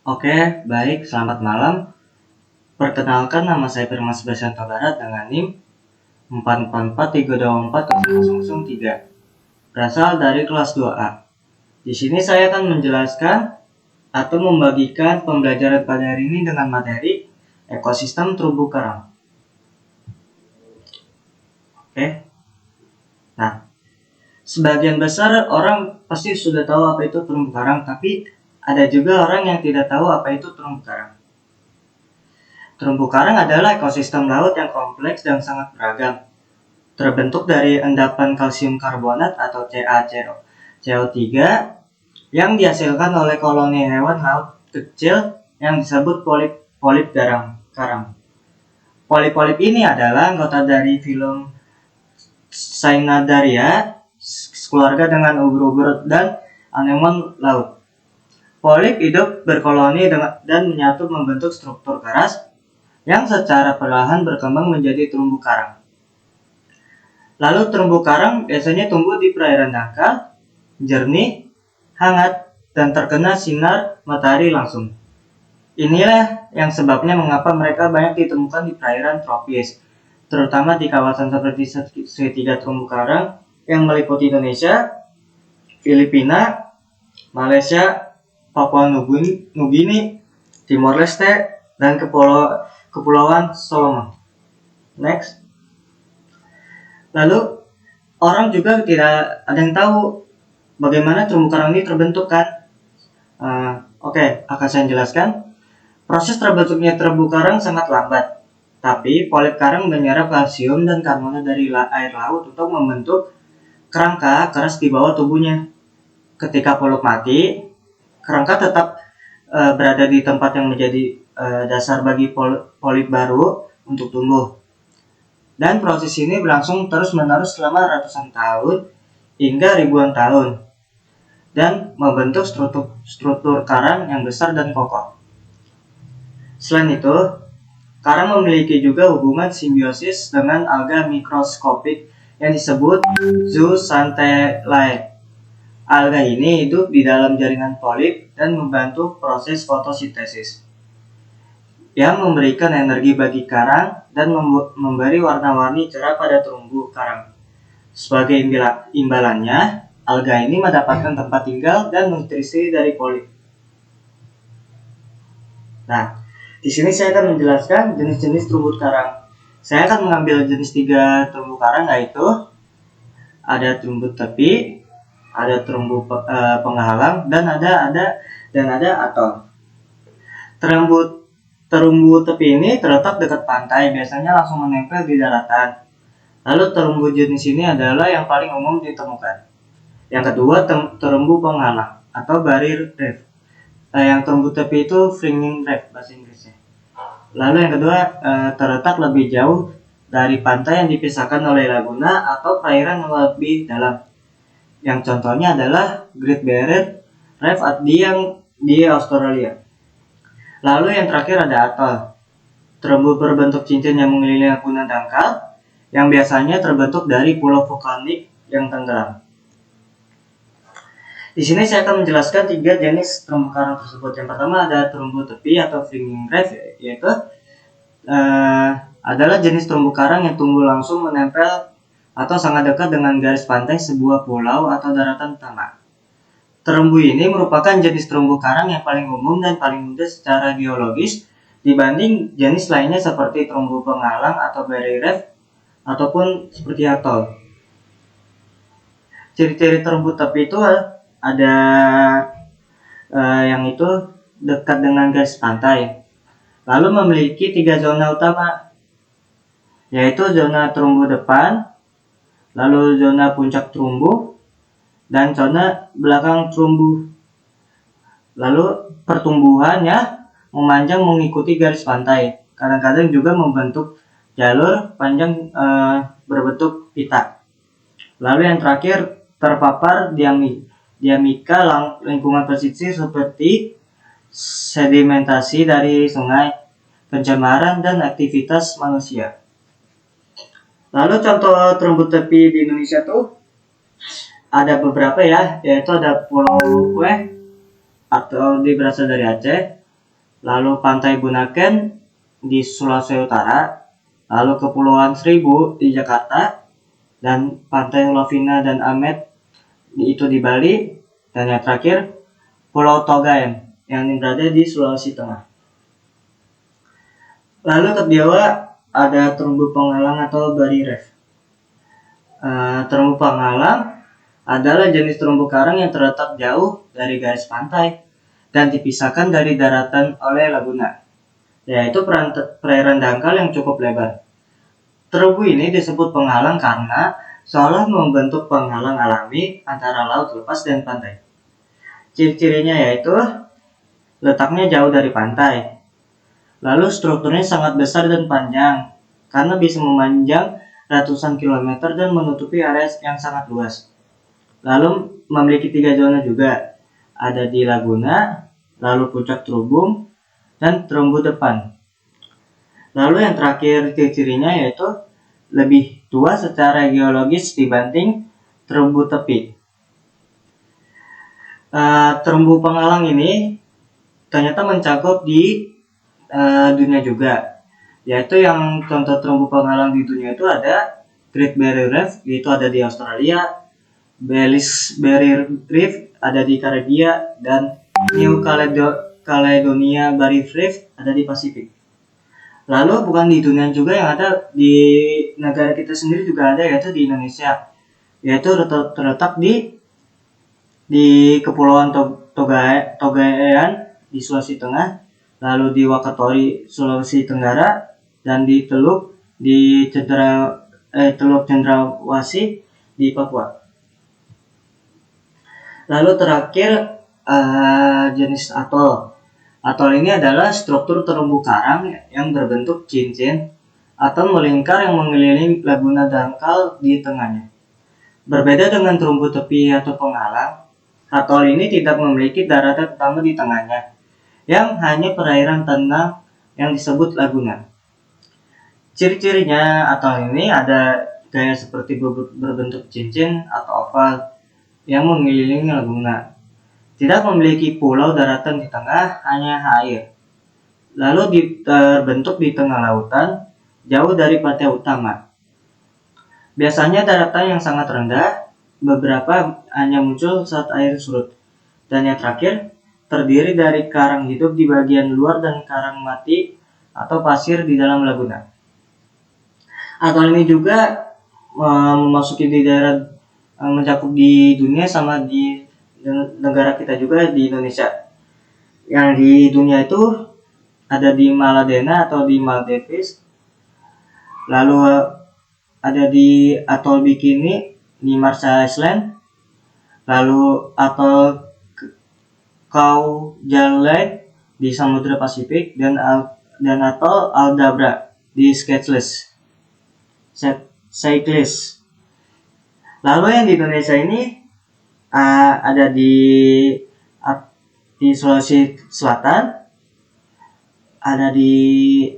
Oke, baik, selamat malam. Perkenalkan, nama saya Firman Sebastianto Barat dengan NIM 444324003, berasal dari kelas 2A. Di sini saya akan menjelaskan atau membagikan pembelajaran pada hari ini dengan materi ekosistem terumbu karang. Oke. Nah, sebagian besar orang pasti sudah tahu apa itu terumbu karang, tapi ada juga orang yang tidak tahu apa itu terumbu karang. Terumbu karang adalah ekosistem laut yang kompleks dan sangat beragam. Terbentuk dari endapan kalsium karbonat atau CaCO3 yang dihasilkan oleh koloni hewan laut kecil yang disebut polip karang. Polip-polip ini adalah anggota dari filum Cyanadaria, keluarga dengan ubur-ubur dan anemon laut. Polip hidup berkoloni dan menyatu membentuk struktur keras yang secara perlahan berkembang menjadi terumbu karang. Lalu terumbu karang biasanya tumbuh di perairan dangkal, jernih, hangat, dan terkena sinar matahari langsung. Inilah yang sebabnya mengapa mereka banyak ditemukan di perairan tropis, terutama di kawasan seperti segitiga terumbu karang yang meliputi Indonesia, Filipina, Malaysia, Papua Nugini, Timor Leste, dan Kepulauan Solomon. Next. Lalu orang juga tidak ada yang tahu bagaimana terumbu karang ini terbentuk kan? Oke, akan saya jelaskan. Proses terbentuknya terumbu karang sangat lambat, tapi polip karang menyerap kalsium dan karbonat dari air laut untuk membentuk kerangka keras di bawah tubuhnya. Ketika polip mati, kerangka tetap berada di tempat yang menjadi dasar bagi polip baru untuk tumbuh. Dan proses ini berlangsung terus-menerus selama ratusan tahun hingga ribuan tahun dan membentuk struktur karang yang besar dan kokoh. Selain itu, karang memiliki juga hubungan simbiosis dengan alga mikroskopik yang disebut zooxanthellae. Alga ini hidup di dalam jaringan polip dan membantu proses fotosintesis yang memberikan energi bagi karang dan memberi warna-warni cerah pada terumbu karang. Sebagai imbalannya, alga ini mendapatkan tempat tinggal dan nutrisi dari polip. Nah, di sini saya akan menjelaskan jenis-jenis terumbu karang. Saya akan mengambil jenis 3 terumbu karang, yaitu ada terumbu tepi, ada terumbu penghalang, dan ada atol. Terumbu tepi ini terletak dekat pantai, biasanya langsung menempel di daratan. Lalu terumbu jenis ini adalah yang paling umum ditemukan. Yang kedua, terumbu penghalang atau barrier reef. Yang terumbu tepi itu fringing reef bahasa Inggrisnya. Lalu yang kedua, terletak lebih jauh dari pantai yang dipisahkan oleh laguna atau perairan yang lebih dalam. Yang contohnya adalah Great Barrier Reef di Australia. Lalu yang terakhir ada atol. Terumbu berbentuk cincin yang mengelilingi gunung dangkal yang biasanya terbentuk dari pulau vulkanik yang tenggelam. Di sini saya akan menjelaskan 3 jenis terumbu karang tersebut. Yang pertama ada terumbu tepi atau fringing reef, yaitu adalah jenis terumbu karang yang tumbuh langsung menempel atau sangat dekat dengan garis pantai sebuah pulau atau daratan utama. Terumbu ini merupakan jenis terumbu karang yang paling umum dan paling mudah secara geologis dibanding jenis lainnya seperti terumbu penghalang atau barrier reef ataupun seperti atol. Ciri-ciri terumbu tepi itu ada yang itu dekat dengan garis pantai. Lalu memiliki 3 zona utama, yaitu zona terumbu depan, lalu zona puncak terumbu, dan zona belakang terumbu. Lalu pertumbuhannya memanjang mengikuti garis pantai. Kadang-kadang juga membentuk jalur panjang berbentuk pita. Lalu yang terakhir, terpapar dinamika lingkungan pesisir seperti sedimentasi dari sungai, pencemaran, dan aktivitas manusia. Lalu contoh terumbu tepi di Indonesia tuh ada beberapa ya, yaitu ada Pulau Kue atau berasal dari Aceh, lalu Pantai Bunaken di Sulawesi Utara, lalu Kepulauan Seribu di Jakarta, dan Pantai Lovina dan Amet itu di Bali, dan yang terakhir Pulau Togaen yang berada di Sulawesi Tengah. Lalu kedua ada terumbu penghalang atau barrier reef. Terumbu penghalang adalah jenis terumbu karang yang terletak jauh dari garis pantai dan dipisahkan dari daratan oleh laguna, yaitu perairan dangkal yang cukup lebar. Terumbu ini disebut penghalang karena seolah membentuk penghalang alami antara laut lepas dan pantai. Ciri-cirinya yaitu letaknya jauh dari pantai, lalu strukturnya sangat besar dan panjang karena bisa memanjang ratusan kilometer dan menutupi area yang sangat luas. Lalu memiliki 3 zona juga, ada di laguna, lalu puncak terhubung, dan terumbu depan. Lalu yang terakhir ciri-cirinya yaitu lebih tua secara geologis dibanding terumbu tepi. Terumbu penghalang ini ternyata mencakup di dunia juga, yaitu yang contoh terumbu penghalang di dunia itu ada Great Barrier Reef, itu ada di Australia, Belize Barrier Reef ada di Karibia, dan New Caledonia Barrier Reef ada di Pasifik. Lalu bukan di dunia juga, yang ada di negara kita sendiri juga ada, yaitu di Indonesia, yaitu terletak di Kepulauan Togaen di Sulawesi Tengah, lalu di Wakatori Sulawesi Tenggara, dan di Teluk Cendrawasih di Papua. Lalu terakhir jenis atol. Atol ini adalah struktur terumbu karang yang berbentuk cincin atau melingkar yang mengelilingi laguna dangkal di tengahnya. Berbeda dengan terumbu tepi atau penghalang, atol ini tidak memiliki daratan utama di tengahnya, yang hanya perairan tenang yang disebut laguna. Ciri-cirinya atol ini ada gaya seperti berbentuk cincin atau oval yang mengelilingi laguna. Tidak memiliki pulau daratan di tengah, hanya air. Lalu terbentuk di tengah lautan, jauh dari pantai utama. Biasanya daratan yang sangat rendah, beberapa hanya muncul saat air surut. Dan yang terakhir, terdiri dari karang hidup di bagian luar dan karang mati atau pasir di dalam laguna. Atol ini juga memasuki di daerah mencakup di dunia sama di negara kita juga di Indonesia. Yang di dunia itu ada di Maladena atau di Maldives, lalu ada di atol Bikini di Marshall Island, lalu atol Kwajalein di Samudra Pasifik, dan atol Aldabra di Seychelles. Lalu yang di Indonesia ini ada di Sulawesi Selatan, ada di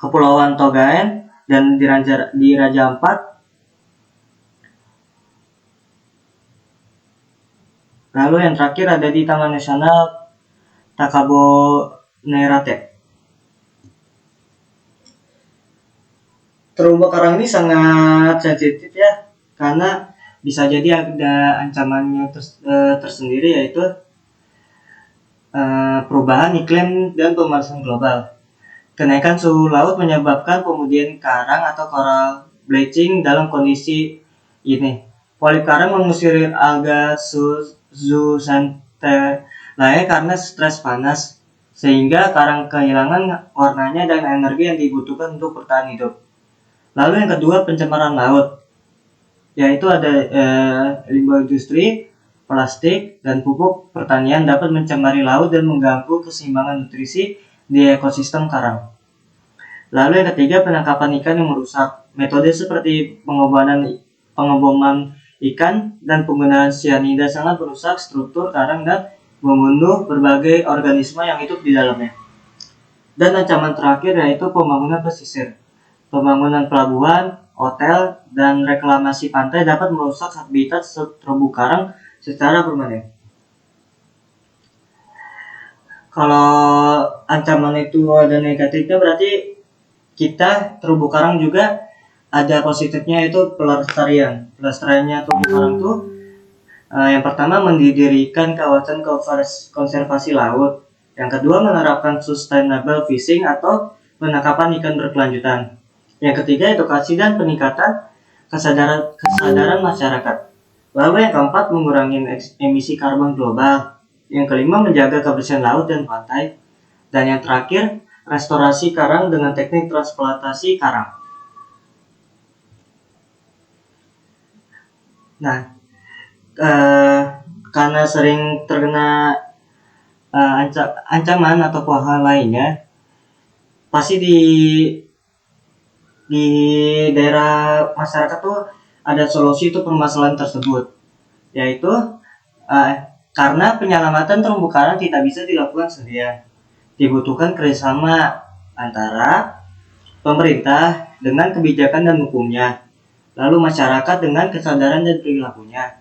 Kepulauan Togaen, dan di Raja Ampat. Lalu yang terakhir ada di Taman Nasional Takabonerate. Terumbu karang ini sangat sensitif ya, karena bisa jadi ada ancamannya tersendiri, yaitu perubahan iklim dan pemanasan global. Kenaikan suhu laut menyebabkan pemudian karang atau coral bleaching. Dalam kondisi ini, polip karang mengusir alga zooxanthellae karena stres panas, sehingga karang kehilangan warnanya dan energi yang dibutuhkan untuk bertahan hidup. Lalu yang kedua, pencemaran laut, yaitu ada limbah industri, plastik, dan pupuk pertanian dapat mencemari laut dan mengganggu keseimbangan nutrisi di ekosistem karang. Lalu yang ketiga, penangkapan ikan yang merusak. Metode seperti pengeboman ikan dan penggunaan sianida sangat merusak struktur karang dan membunuh berbagai organisme yang hidup di dalamnya. Dan ancaman terakhir yaitu pembangunan pesisir. Pembangunan pelabuhan, hotel, dan reklamasi pantai dapat merusak habitat terumbu karang secara permanen. Kalau ancaman itu ada negatifnya, berarti kita terumbu karang juga ada positifnya, yaitu pelestarian. Pelestariannya terumbu karang tuh yang pertama mendirikan kawasan konservasi laut. Yang kedua menerapkan sustainable fishing atau penangkapan ikan berkelanjutan. Yang ketiga edukasi dan peningkatan kesadaran masyarakat. Lalu yang keempat mengurangi emisi karbon global. Yang kelima menjaga kebersihan laut dan pantai. Dan yang terakhir restorasi karang dengan teknik transplantasi karang. Nah, karena sering terkena ancaman atau hal lainnya, pasti di daerah masyarakat tuh ada solusi untuk permasalahan tersebut, yaitu karena penyelamatan terumbu karang tidak bisa dilakukan sendirian, dibutuhkan kerjasama antara pemerintah dengan kebijakan dan hukumnya, lalu masyarakat dengan kesadaran dan perilakunya,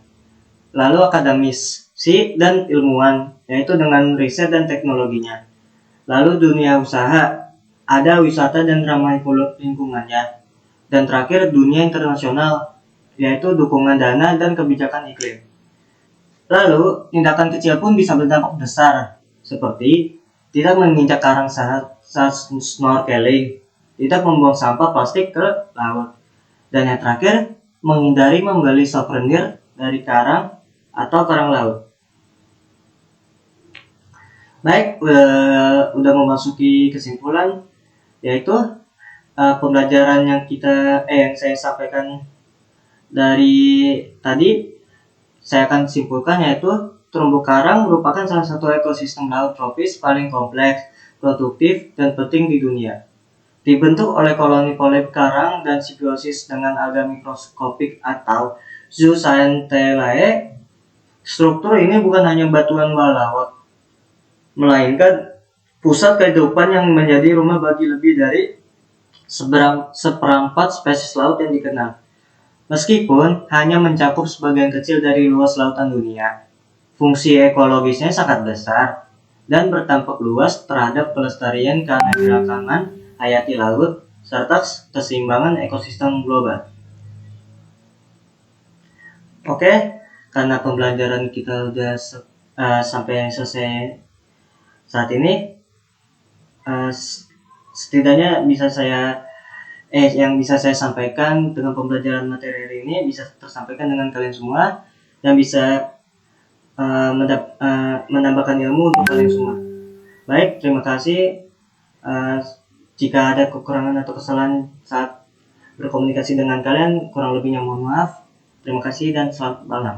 lalu akademisi dan ilmuwan, yaitu dengan riset dan teknologinya, lalu dunia usaha, ada wisata dan ramah lingkungannya, dan terakhir dunia internasional, yaitu dukungan dana dan kebijakan iklim. Lalu tindakan kecil pun bisa berdampak besar, seperti tidak menginjak karang saat snorkeling, tidak membuang sampah plastik ke laut, dan yang terakhir menghindari membeli souvenir dari karang atau karang laut. Baik, udah memasuki kesimpulan, yaitu pembelajaran yang saya sampaikan dari tadi, saya akan simpulkan, yaitu terumbu karang merupakan salah satu ekosistem laut tropis paling kompleks, produktif, dan penting di dunia. Dibentuk oleh koloni polip karang dan simbiosis dengan alga mikroskopik atau zooxanthellae. Struktur ini bukan hanya batuan laut, melainkan pusat kehidupan yang menjadi rumah bagi lebih dari seperempat spesies laut yang dikenal. Meskipun hanya mencakup sebagian kecil dari luas lautan dunia, fungsi ekologisnya sangat besar dan berdampak luas terhadap pelestarian keanekaragaman hayati laut serta keseimbangan ekosistem global. Oke, karena pembelajaran kita sudah sampai selesai saat ini, setidaknya yang bisa saya sampaikan dengan pembelajaran materi hari ini bisa tersampaikan dengan kalian semua dan bisa menambahkan ilmu untuk kalian semua. Baik, terima kasih. Jika ada kekurangan atau kesalahan saat berkomunikasi dengan kalian, kurang lebihnya mohon maaf. Terima kasih dan selamat malam.